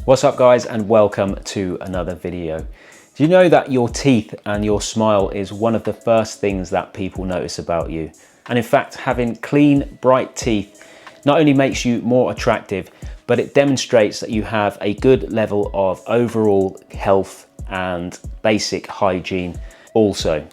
What's up guys, and welcome to another video. Do you know that your teeth and your smile is one of the first things that people notice about you? And in fact, having clean, bright teeth not only makes you more attractive, but it demonstrates that you have a good level of overall health and basic hygiene also.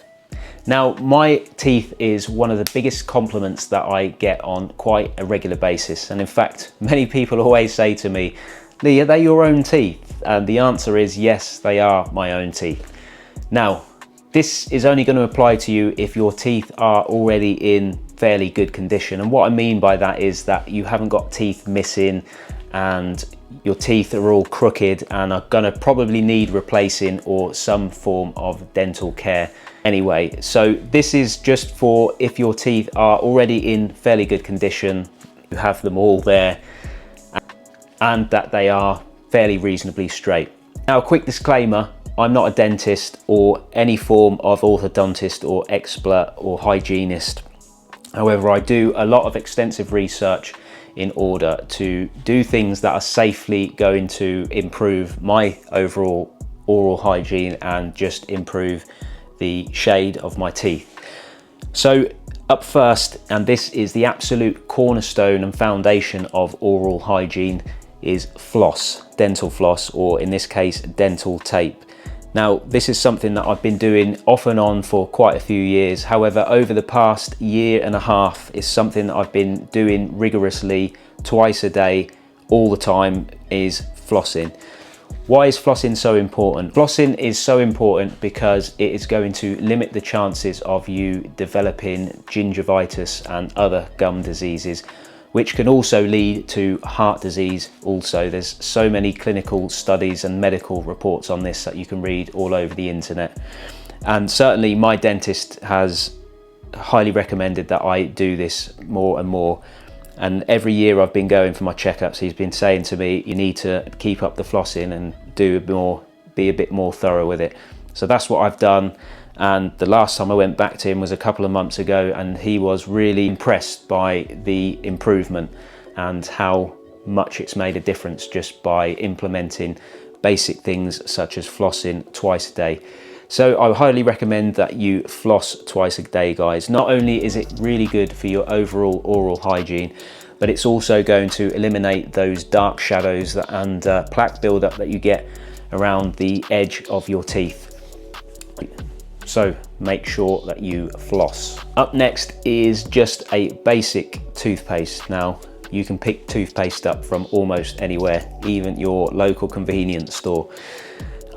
Now, my teeth is one of the biggest compliments that I get on quite a regular basis. And in fact, many people always say to me, Lee, are they your own teeth? And the answer is yes, they are my own teeth. Now, this is only going to apply to you if your teeth are already in fairly good condition. And what I mean by that is that you haven't got teeth missing and your teeth are all crooked and are going to probably need replacing or some form of dental care anyway. So this is just for if your teeth are already in fairly good condition, you have them all there, and that they are fairly reasonably straight. Now, a quick disclaimer, I'm not a dentist or any form of orthodontist or expert or hygienist. However, I do a lot of extensive research in order to do things that are safely going to improve my overall oral hygiene and just improve the shade of my teeth. So up first, and this is the absolute cornerstone and foundation of oral hygiene, is floss, dental floss, or in this case, dental tape. Now, this is something that I've been doing off and on for quite a few years. However, over the past year and a half, is something that I've been doing rigorously twice a day, all the time, is flossing. Why is flossing so important? Flossing is so important because it is going to limit the chances of you developing gingivitis and other gum diseases, which can also lead to heart disease also. There's so many clinical studies and medical reports on this that you can read all over the internet. And certainly my dentist has highly recommended that I do this more and more. And every year I've been going for my checkups, he's been saying to me, you need to keep up the flossing and be a bit more thorough with it. So that's what I've done. And the last time I went back to him was a couple of months ago, and he was really impressed by the improvement and how much it's made a difference just by implementing basic things such as flossing twice a day. So I highly recommend that you floss twice a day, guys. Not only is it really good for your overall oral hygiene, but it's also going to eliminate those dark shadows and plaque buildup that you get around the edge of your teeth. So make sure that you floss. Up next is just a basic toothpaste. Now, you can pick toothpaste up from almost anywhere, even your local convenience store.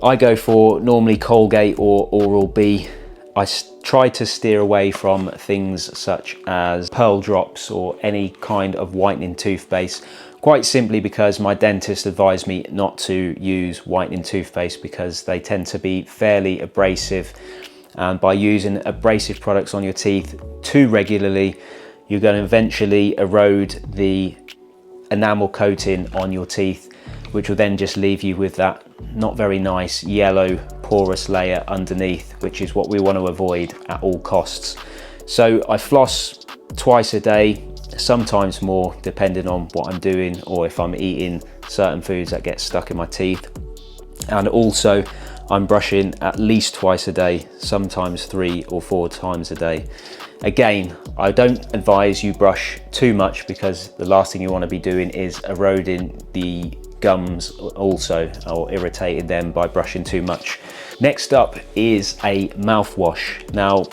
I go for normally Colgate or Oral-B. I try to steer away from things such as Pearl Drops or any kind of whitening toothpaste, quite simply because my dentist advised me not to use whitening toothpaste because they tend to be fairly abrasive. And by using abrasive products on your teeth too regularly, you're going to eventually erode the enamel coating on your teeth, which will then just leave you with that not very nice yellow porous layer underneath, which is what we want to avoid at all costs. So I floss twice a day, sometimes more depending on what I'm doing or if I'm eating certain foods that get stuck in my teeth. And also I'm brushing at least twice a day, sometimes 3 or 4 times a day. Again, I don't advise you brush too much because the last thing you want to be doing is eroding the gums also, or irritating them by brushing too much. Next up is a mouthwash. Now,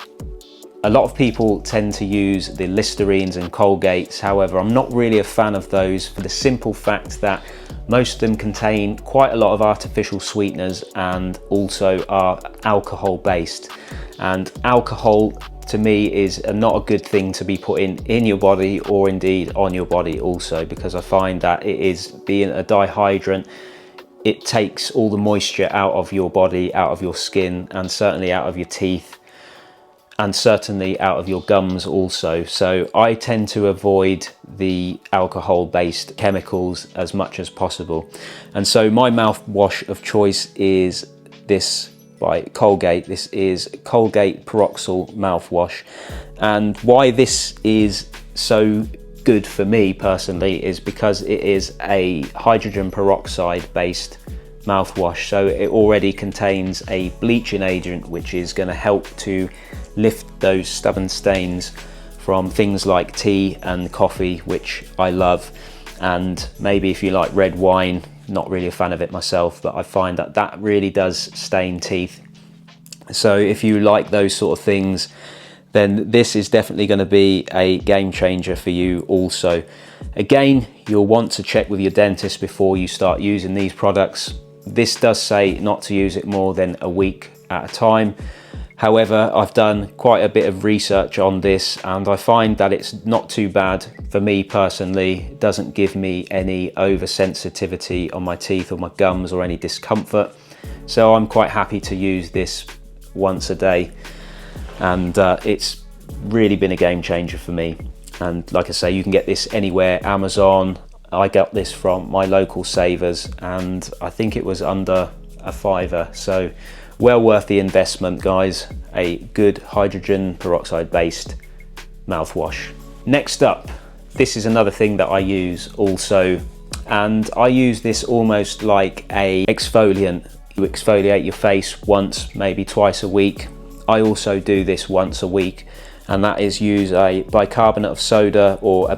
a lot of people tend to use the Listerines and Colgates. However, I'm not really a fan of those for the simple fact that most of them contain quite a lot of artificial sweeteners and also are alcohol based. And alcohol to me is not a good thing to be putting in your body or indeed on your body also, because I find that it is, being a dihydrant, it takes all the moisture out of your body, out of your skin, and certainly out of your teeth, and certainly out of your gums also. So I tend to avoid the alcohol-based chemicals as much as possible. And so my mouthwash of choice is this by Colgate. This is Colgate Peroxal mouthwash. And why this is so good for me personally is because it is a hydrogen peroxide based mouthwash, so it already contains a bleaching agent which is going to help to lift those stubborn stains from things like tea and coffee, which I love, and maybe if you like red wine. Not really a fan of it myself, but I find that that really does stain teeth. So if you like those sort of things, then this is definitely going to be a game changer for you also. Again, you'll want to check with your dentist before you start using these products. This does say not to use it more than a week at a time. However, I've done quite a bit of research on this and I find that it's not too bad for me personally. It doesn't give me any oversensitivity on my teeth or my gums or any discomfort. So I'm quite happy to use this once a day, and it's really been a game changer for me. And like I say, you can get this anywhere, Amazon. I got this from my local Savers and I think it was under a £5, so well worth the investment, guys. A good hydrogen peroxide based mouthwash. Next up, this is another thing that I use also, and I use this almost like a exfoliant. You exfoliate your face once, maybe twice a week. I also do this once a week, and that is use a bicarbonate of soda or a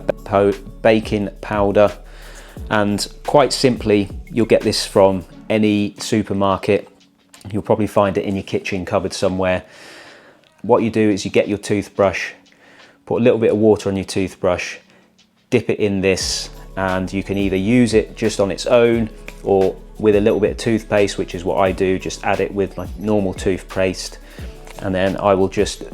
baking powder. And quite simply, you'll get this from any supermarket. You'll probably find it in your kitchen cupboard somewhere. What you do is you get your toothbrush, put a little bit of water on your toothbrush, dip it in this, and you can either use it just on its own or with a little bit of toothpaste, which is what I do. Just add it with my normal toothpaste, and then I will just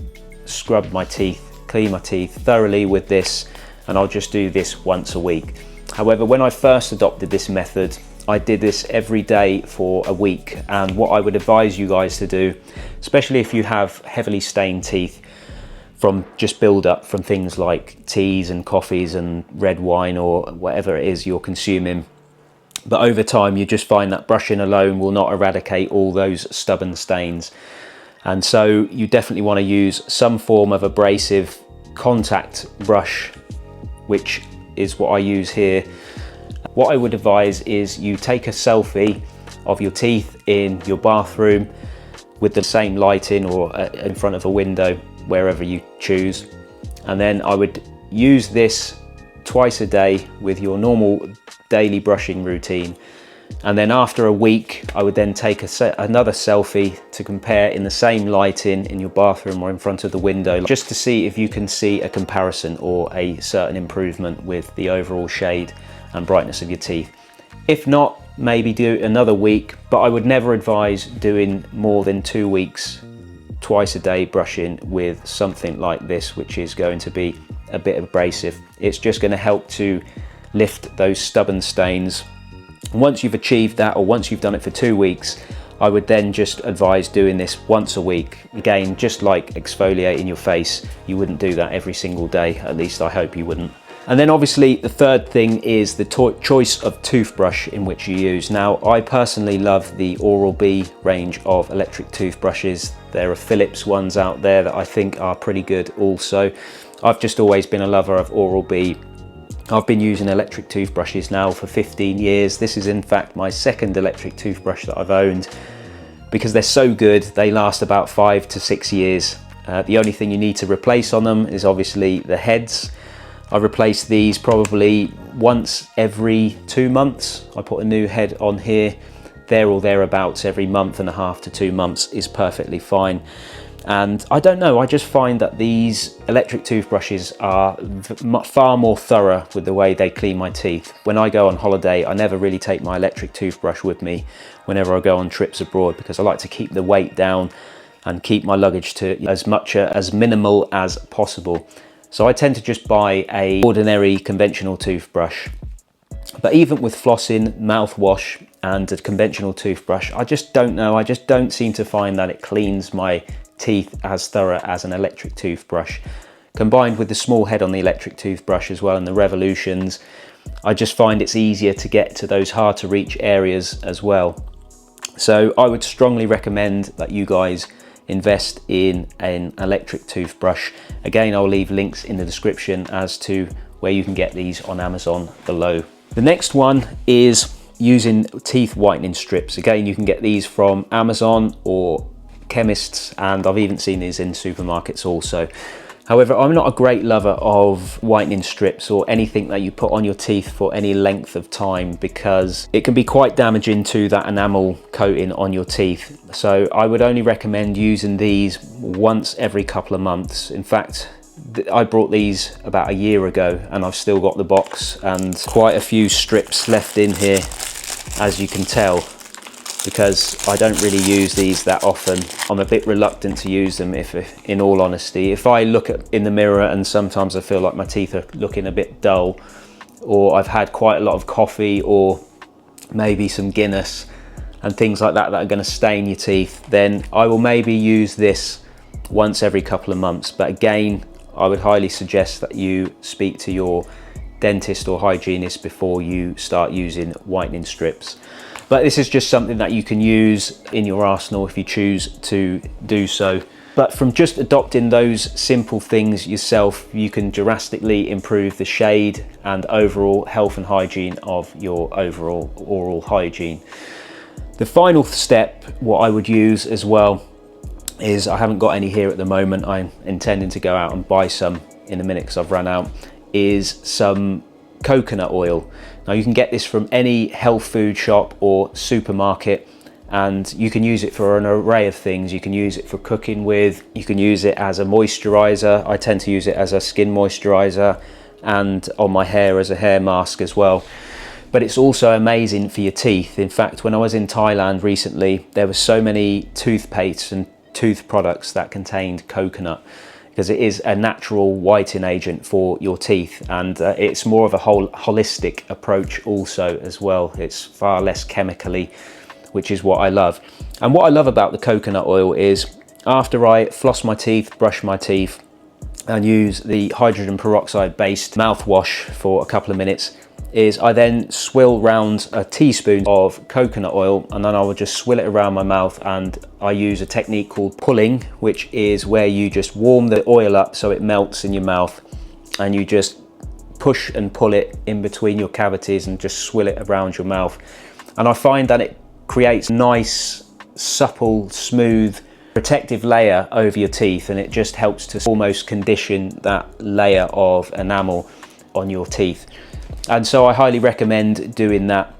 scrub my teeth, clean my teeth thoroughly with this, and I'll just do this once a week. However, when I first adopted this method, I did this every day for a week, and what I would advise you guys to do, especially if you have heavily stained teeth from just build up from things like teas and coffees and red wine or whatever it is you're consuming, but over time you just find that brushing alone will not eradicate all those stubborn stains. And so you definitely want to use some form of abrasive contact brush, which is what I use here. What I would advise is you take a selfie of your teeth in your bathroom with the same lighting or in front of a window, wherever you choose. And then I would use this twice a day with your normal daily brushing routine. And then after a week, I would then take another selfie to compare in the same lighting in your bathroom or in front of the window, just to see if you can see a comparison or a certain improvement with the overall shade and brightness of your teeth. If not, maybe do another week, but I would never advise doing more than 2 weeks, twice a day brushing with something like this, which is going to be a bit abrasive. It's just going to help to lift those stubborn stains. Once you've achieved that, or once you've done it for 2 weeks, I would then just advise doing this once a week. Again, just like exfoliating your face, you wouldn't do that every single day, at least I hope you wouldn't. And then obviously the third thing is the choice of toothbrush in which you use. Now, I personally love the Oral-B range of electric toothbrushes. There are Philips ones out there that I think are pretty good also. I've just always been a lover of Oral-B. I've been using electric toothbrushes now for 15 years. This is in fact my second electric toothbrush that I've owned, because they're so good. They last about 5 to 6 years. The only thing you need to replace on them is obviously the heads. I replace these probably once every 2 months. I put a new head on here. There or thereabouts every month and a half to 2 months is perfectly fine. And I don't know, I just find that these electric toothbrushes are far more thorough with the way they clean my teeth. When I go on holiday, I never really take my electric toothbrush with me whenever I go on trips abroad, because I like to keep the weight down and keep my luggage to as minimal as possible. So I tend to just buy a ordinary conventional toothbrush. But even with flossing, mouthwash and a conventional toothbrush, I just don't know, I just don't seem to find that it cleans my teeth as thorough as an electric toothbrush. Combined with the small head on the electric toothbrush as well and the revolutions, I just find it's easier to get to those hard to reach areas as well. So I would strongly recommend that you guys invest in an electric toothbrush. Again, I'll leave links in the description as to where you can get these on Amazon below. The next one is using teeth whitening strips. Again, you can get these from Amazon or chemists, and I've even seen these in supermarkets also. However, I'm not a great lover of whitening strips or anything that you put on your teeth for any length of time, because it can be quite damaging to that enamel coating on your teeth. So I would only recommend using these once every couple of months. In fact, I brought these about a year ago and I've still got the box and quite a few strips left in here, as you can tell, because I don't really use these that often. I'm a bit reluctant to use them, if in all honesty. If I look in the mirror and sometimes I feel like my teeth are looking a bit dull, or I've had quite a lot of coffee or maybe some Guinness and things like that that are going to stain your teeth, then I will maybe use this once every couple of months. But again, I would highly suggest that you speak to your dentist or hygienist before you start using whitening strips. But this is just something that you can use in your arsenal if you choose to do so. But from just adopting those simple things yourself, you can drastically improve the shade and overall health and hygiene of your overall oral hygiene. The final step, what I would use as well, is, I haven't got any here at the moment, I'm intending to go out and buy some in a minute because I've run out, is some coconut oil. Now you can get this from any health food shop or supermarket, and you can use it for an array of things. You can use it for cooking with, you can use it as a moisturizer. I tend to use it as a skin moisturizer and on my hair as a hair mask as well. But it's also amazing for your teeth. In fact, when I was in Thailand recently, there were so many toothpastes and tooth products that contained coconut, because it is a natural whitening agent for your teeth, and it's more of a holistic approach also as well. It's far less chemically, which is what I love. And what I love about the coconut oil is, after I floss my teeth, brush my teeth, and use the hydrogen peroxide based mouthwash for a couple of minutes, is I then swill round a teaspoon of coconut oil, and then I will just swill it around my mouth, and I use a technique called pulling, which is where you just warm the oil up so it melts in your mouth, and you just push and pull it in between your cavities and just swill it around your mouth. And I find that it creates a nice, supple, smooth, protective layer over your teeth, and it just helps to almost condition that layer of enamel on your teeth. And so I highly recommend doing that.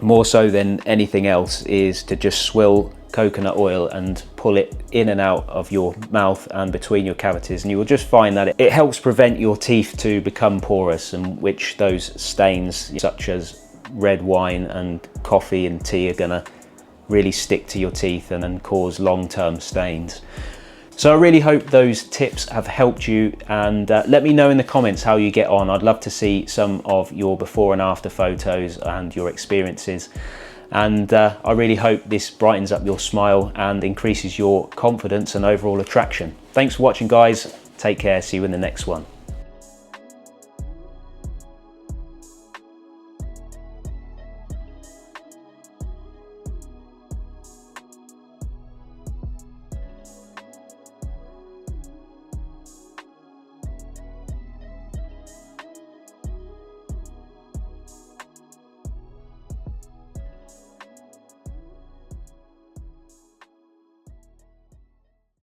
More so than anything else is to just swill coconut oil and pull it in and out of your mouth and between your cavities, and you will just find that it helps prevent your teeth to become porous, and which those stains such as red wine and coffee and tea are gonna really stick to your teeth and then cause long-term stains. So I really hope those tips have helped you, and let me know in the comments how you get on. I'd love to see some of your before and after photos and your experiences. And I really hope this brightens up your smile and increases your confidence and overall attraction. Thanks for watching, guys. Take care. See you in the next one.